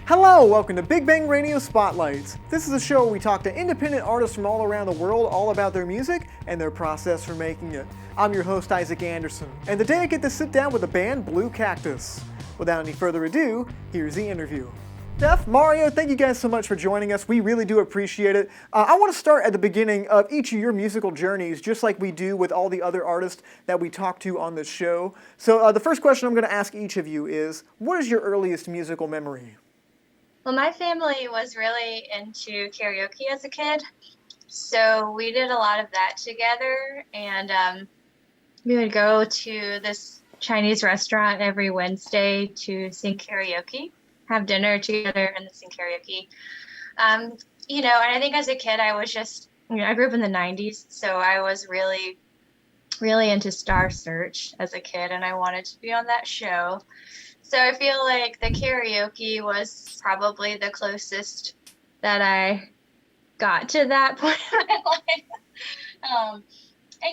Hello, welcome to Big Bang Radio Spotlights. This is a show where we talk to independent artists from all around the world all about their music and their process for making it. I'm your host, Isaac Anderson, and today I get to sit down with the band Blue Cactus. Without any further ado, here's the interview. Steph, Mario, thank you guys so much for joining us. We really do appreciate it. I want to start at the beginning of each of your musical journeys, just like we do with all the other artists that we talk to on this show. So the first question I'm going to ask each of you is, what is your earliest musical memory? Well, my family was really into karaoke as a kid, so we did a lot of that together, and we would go to this Chinese restaurant every Wednesday to sing karaoke, have dinner together, and then sing karaoke. And I think as a kid, I was just, I grew up in the 90s, so I was really, really into Star Search as a kid, and I wanted to be on that show. So I feel like the karaoke was probably the closest that I got to that point in my life. And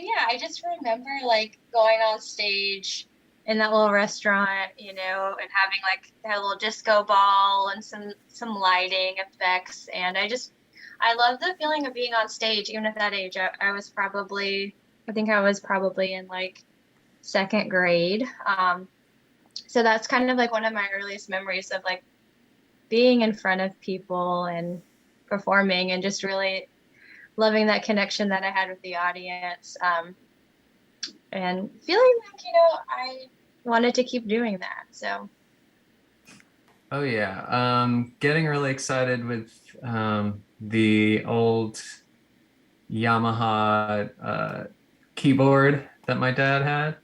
yeah, I just remember like going on stage in that little restaurant, and having like that little disco ball and some lighting effects. And I love the feeling of being on stage, even at that age. I think I was probably in like second grade. So that's kind of like one of my earliest memories of like being in front of people and performing and just really loving that connection that I had with the audience, and feeling like, I wanted to keep doing that. So. Oh yeah, getting really excited with the old Yamaha keyboard that my dad had.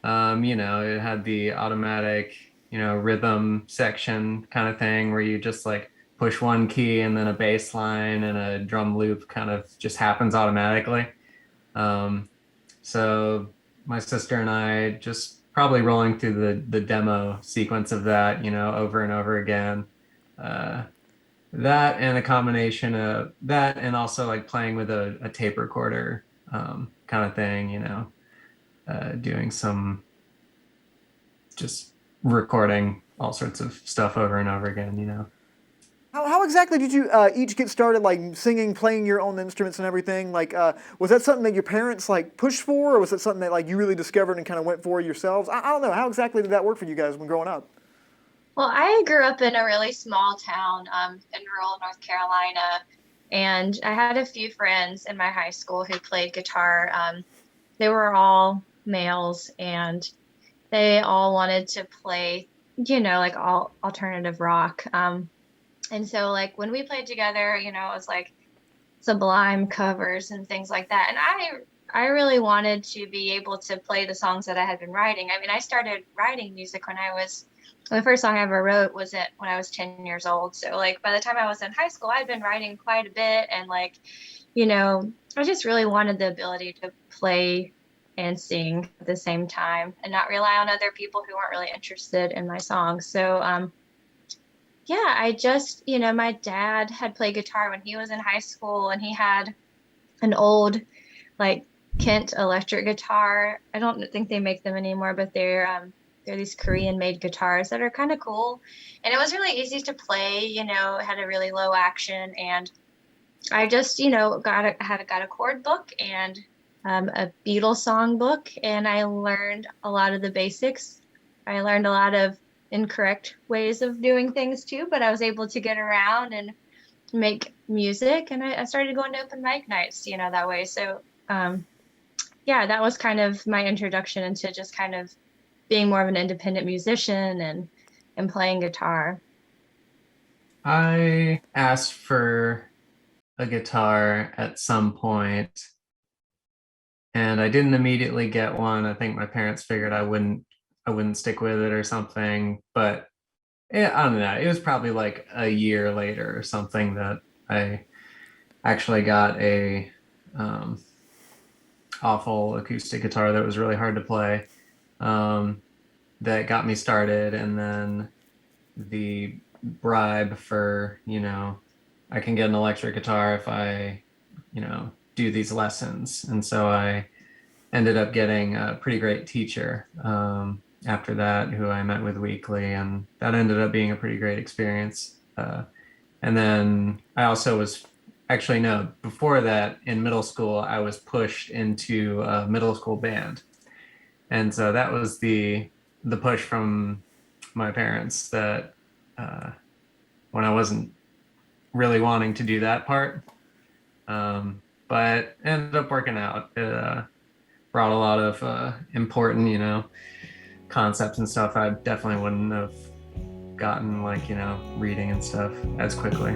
It had the automatic, rhythm section kind of thing where you just like push one key and then a bass line and a drum loop kind of just happens automatically. So my sister and I just probably rolling through the demo sequence of that, over and over again. That and a combination of that and also like playing with a tape recorder kind of thing, doing some just recording all sorts of stuff over and over again. How exactly did you each get started, like singing, playing your own instruments and everything? Like, was that something that your parents like pushed for, or was it something that like you really discovered and kind of went for yourselves? I don't know. How exactly did that work for you guys when growing up? Well, I grew up in a really small town, in rural North Carolina, and I had a few friends in my high school who played guitar. They were all males, and they all wanted to play, like all alternative rock. And so like when we played together, it was like Sublime covers and things like that. And I really wanted to be able to play the songs that I had been writing. I mean, I started writing music the first song I ever wrote was when I was 10 years old. So like by the time I was in high school, I'd been writing quite a bit, and like, I just really wanted the ability to play and sing at the same time and not rely on other people who weren't really interested in my songs. So yeah, I just, my dad had played guitar when he was in high school, and he had an old, like, Kent electric guitar. I don't think they make them anymore, but they're these Korean-made guitars that are kind of cool. And it was really easy to play, it had a really low action. And I just, got a chord book and a Beatles song book, and I learned a lot of the basics. I learned a lot of incorrect ways of doing things too, but I was able to get around and make music, and I started going to open mic nights, that way. So yeah, that was kind of my introduction into just kind of being more of an independent musician and playing guitar. I asked for a guitar at some point and I didn't immediately get one. I think my parents figured I wouldn't stick with it or something, but yeah, I don't know. It was probably like a year later or something that I actually got a um, awful acoustic guitar that was really hard to play. Um, that got me started, and then the bribe for, I can get an electric guitar if I, do these lessons. And so I ended up getting a pretty great teacher after that, who I met with weekly, and that ended up being a pretty great experience. And then I also was actually, no, before that in middle school, I was pushed into a middle school band. And so that was the push from my parents that when I wasn't really wanting to do that part, but ended up working out. It brought a lot of important, concepts and stuff I definitely wouldn't have gotten, like, reading and stuff as quickly.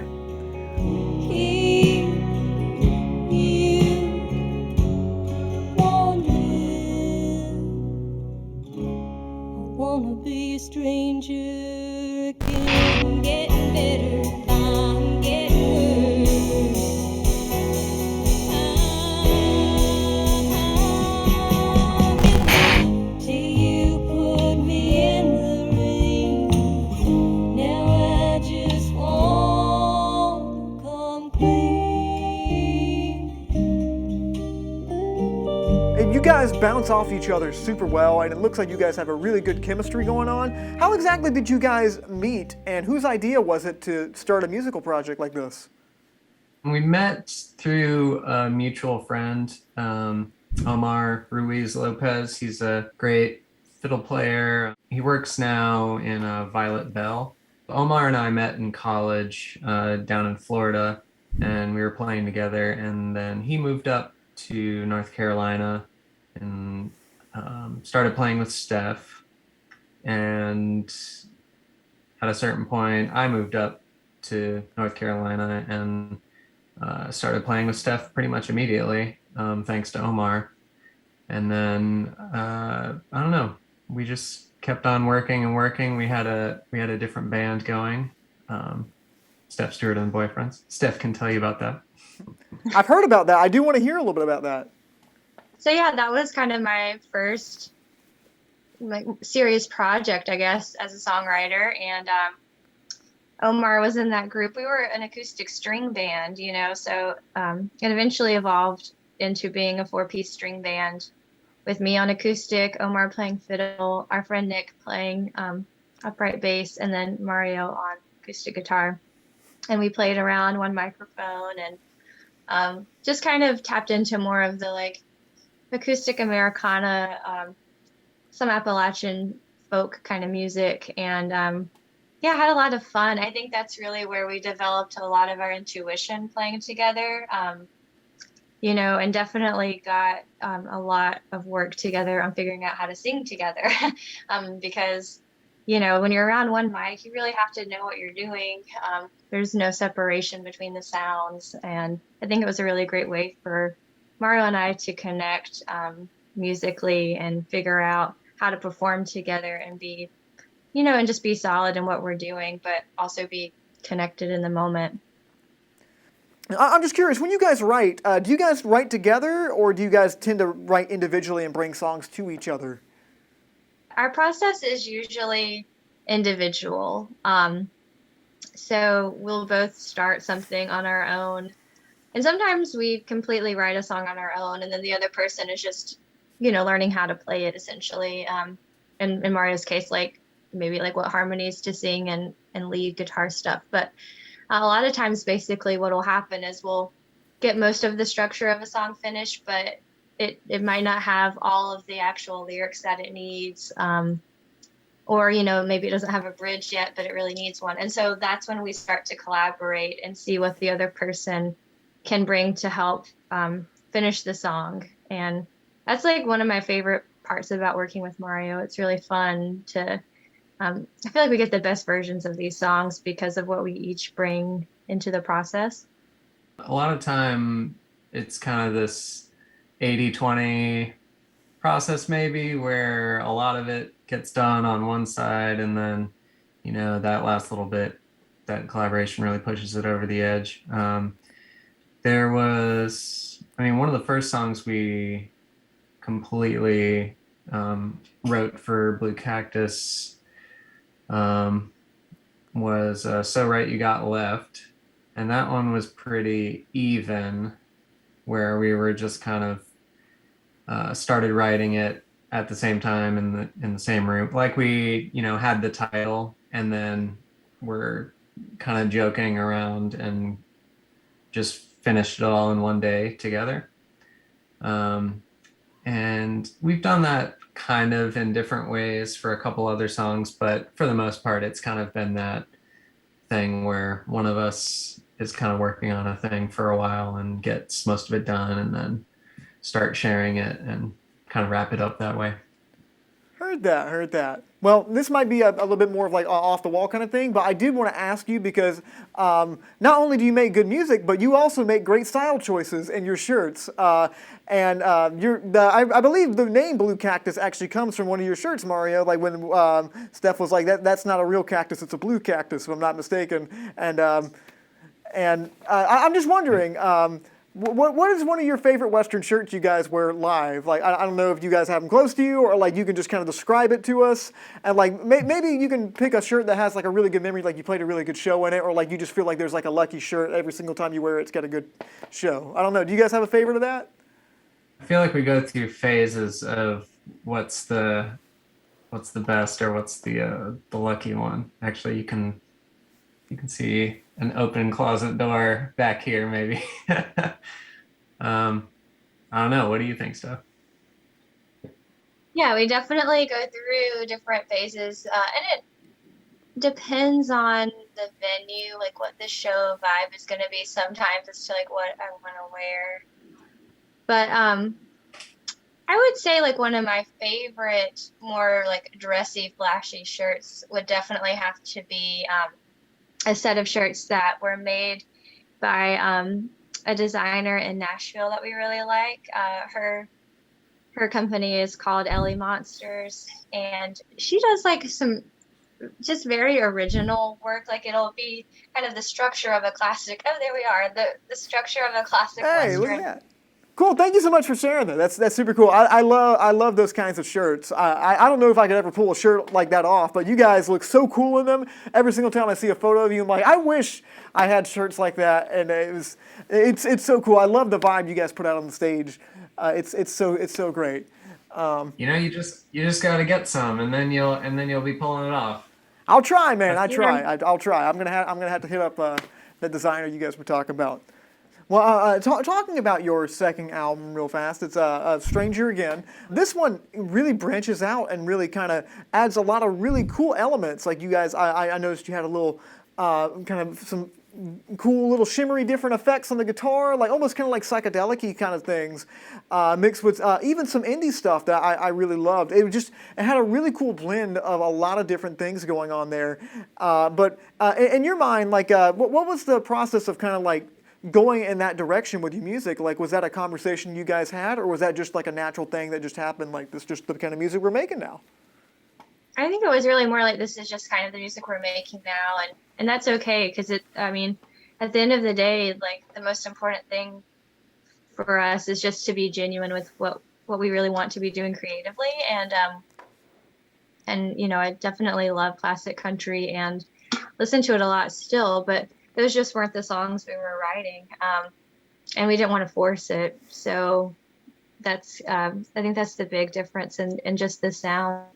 Wanna be a stranger again, getting better, I'm getting worse. Till you put me in the ring, now I just wanna come clean. And you guys bounce off each other super well, and it looks like you guys have a really good chemistry going on. How exactly did you guys meet, and whose idea was it to start a musical project like this? We met through a mutual friend, Omar Ruiz Lopez. He's a great fiddle player. He works now in Violet Bell. Omar and I met in college down in Florida, and we were playing together. And then he moved up to North Carolina and started playing with Steph. And at a certain point, I moved up to North Carolina and started playing with Steph pretty much immediately, thanks to Omar. And then I don't know, we just kept on working and working. We had a different band going, Steph Stewart and Boyfriends. Steph can tell you about that. I've heard about that. I do want to hear a little bit about that. So yeah, that was kind of my first like serious project, I guess, as a songwriter. And Omar was in that group. We were an acoustic string band, so it eventually evolved into being a 4-piece string band with me on acoustic, Omar playing fiddle, our friend Nick playing upright bass, and then Mario on acoustic guitar. And we played around one microphone and just kind of tapped into more of the like acoustic Americana, some Appalachian folk kind of music. And yeah, had a lot of fun. I think that's really where we developed a lot of our intuition playing together, and definitely got a lot of work together on figuring out how to sing together. Because, when you're around one mic, you really have to know what you're doing. There's no separation between the sounds. And I think it was a really great way for Mario and I to connect musically and figure out how to perform together and be, and just be solid in what we're doing, but also be connected in the moment. I'm just curious, when you guys write, do you guys write together, or do you guys tend to write individually and bring songs to each other? Our process is usually individual. So we'll both start something on our own. And sometimes we completely write a song on our own, and then the other person is just, learning how to play it essentially. In Mario's case, maybe what harmonies to sing and lead guitar stuff. But a lot of times, basically, what will happen is we'll get most of the structure of a song finished, but it might not have all of the actual lyrics that it needs. Or, maybe it doesn't have a bridge yet, but it really needs one. And so that's when we start to collaborate and see what the other person can bring to help finish the song. And that's one of my favorite parts about working with Mario. It's really fun to I feel like we get the best versions of these songs because of what we each bring into the process. A lot of time it's kind of this 80-20 process maybe, where a lot of it gets done on one side, and then that last little bit, that collaboration really pushes it over the edge. There was, one of the first songs we completely wrote for Blue Cactus was So Right You Got Left, and that one was pretty even, where we were just kind of started writing it at the same time in the same room, like we had the title, and then we're kind of joking around and just finished it all in one day together. Um, and we've done that kind of in different ways for a couple other songs, but for the most part, it's kind of been that thing where one of us is kind of working on a thing for a while and gets most of it done and then start sharing it and kind of wrap it up that way. Heard that, heard that. Well, this might be a little bit more of like off the wall kind of thing, but I did want to ask you because not only do you make good music, but you also make great style choices in your shirts. I believe the name Blue Cactus actually comes from one of your shirts, Mario. Like when Steph was like, that's not a real cactus, it's a blue cactus, if I'm not mistaken. I'm just wondering, what is one of your favorite Western shirts you guys wear live? Like, I don't know if you guys have them close to you, or like you can just kind of describe it to us. And like maybe you can pick a shirt that has like a really good memory, like you played a really good show in it, or like you just feel like there's like a lucky shirt every single time you wear it, it's got a good show. I don't know. Do you guys have a favorite of that? I feel like we go through phases of what's the best or what's the lucky one. Actually, you can see an open closet door back here, maybe. I don't know. What do you think, Steph? Yeah, we definitely go through different phases, and it depends on the venue, like what the show vibe is going to be. Sometimes it's to like what I want to wear. But I would say like one of my favorite, more like dressy, flashy shirts would definitely have to be a set of shirts that were made by a designer in Nashville that we really like. Her company is called Ellie Monsters, and she does like some just very original work. Like it'll be kind of the structure of a classic. Oh, there we are. The structure of a classic Hey, look at Western. that. Cool. Thank you so much for sharing that. That's super cool. I love those kinds of shirts. I don't know if I could ever pull a shirt like that off, but you guys look so cool in them. Every single time I see a photo of you, I'm like, I wish I had shirts like that. And it's so cool. I love the vibe you guys put out on the stage. It's so great. You just got to get some, and then you'll be pulling it off. I'll try, man. That's- I'll try. I'm gonna have to hit up the designer you guys were talking about. Well, talking about your second album real fast, it's Stranger Again. This one really branches out and really kind of adds a lot of really cool elements. Like you guys, I noticed you had a little kind of some cool little shimmery different effects on the guitar, like almost kind of like psychedelic-y kind of things, mixed with even some indie stuff that I really loved. It had a really cool blend of a lot of different things going on there. But in your mind, like what was the process of kind of like going in that direction with your music? Like, was that a conversation you guys had, or was that just like a natural thing that just happened? Like, this just the kind of music we're making now? I think it was really more like this is just kind of the music we're making now, and that's okay because I mean, at the end of the day, like the most important thing for us is just to be genuine with what we really want to be doing creatively, and you know, I definitely love classic country and listen to it a lot still, but those just weren't the songs we were writing, and we didn't want to force it. So that's I think that's the big difference in just the sound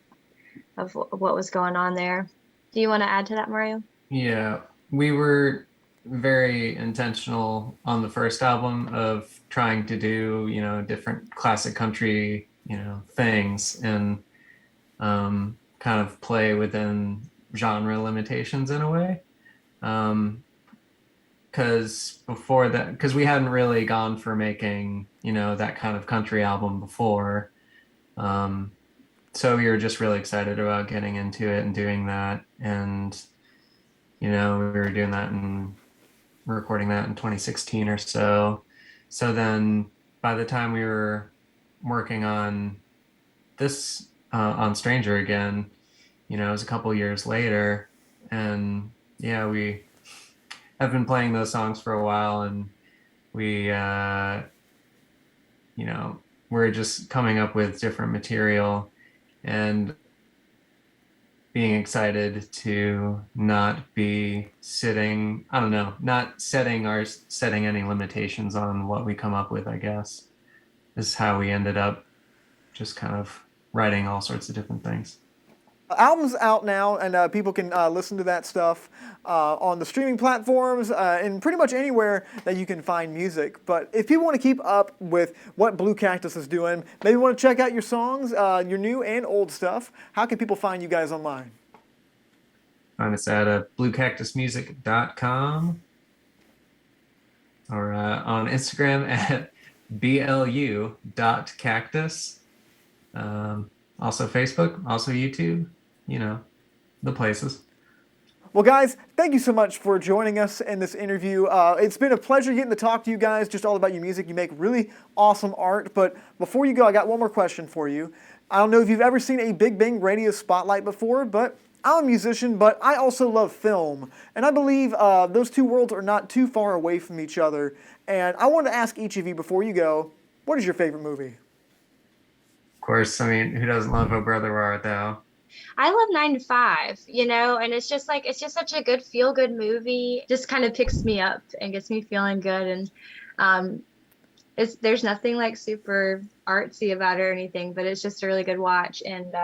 of what was going on there. Do you want to add to that, Mario? Yeah, we were very intentional on the first album of trying to do, different classic country, things and kind of play within genre limitations in a way. Because we hadn't really gone for making, that kind of country album before. So we were just really excited about getting into it and doing that. And, we were doing that and recording that in 2016 or so. So then by the time we were working on this, on Stranger Again, it was a couple years later. And yeah, we have been playing those songs for a while, and we, we're just coming up with different material and being excited to not be sitting, I don't know, not setting any limitations on what we come up with, I guess, is how we ended up just kind of writing all sorts of different things. Album's out now, and people can listen to that stuff on the streaming platforms and pretty much anywhere that you can find music. But if people want to keep up with what Blue Cactus is doing, maybe want to check out your songs, your new and old stuff, how can people find you guys online? Find us at bluecactusmusic.com or on Instagram at blu.cactus. Also Facebook, also YouTube, you know, the places. Well, guys, thank you so much for joining us in this interview. It's been a pleasure getting to talk to you guys just all about your music. You make really awesome art. But before you go, I got one more question for you. I don't know if you've ever seen a Big Bang Radio Spotlight before, but I'm a musician, but I also love film. And I believe those two worlds are not too far away from each other. And I wanted to ask each of you before you go, what is your favorite movie? Of course, I mean, who doesn't love Oh Brother Where Art Thou? I love 9 to 5, you know, and it's just such a good feel good movie. Just kind of picks me up and gets me feeling good. And there's nothing like super artsy about it or anything, but it's just a really good watch. And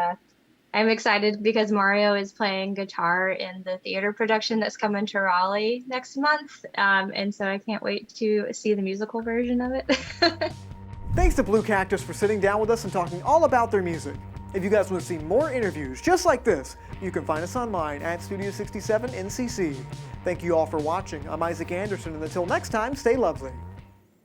I'm excited because Mario is playing guitar in the theater production that's coming to Raleigh next month. And so I can't wait to see the musical version of it. Thanks to Blue Cactus for sitting down with us and talking all about their music. If you guys want to see more interviews just like this, you can find us online at Studio 67 NCC. Thank you all for watching. I'm Isaac Anderson, and until next time, stay lovely.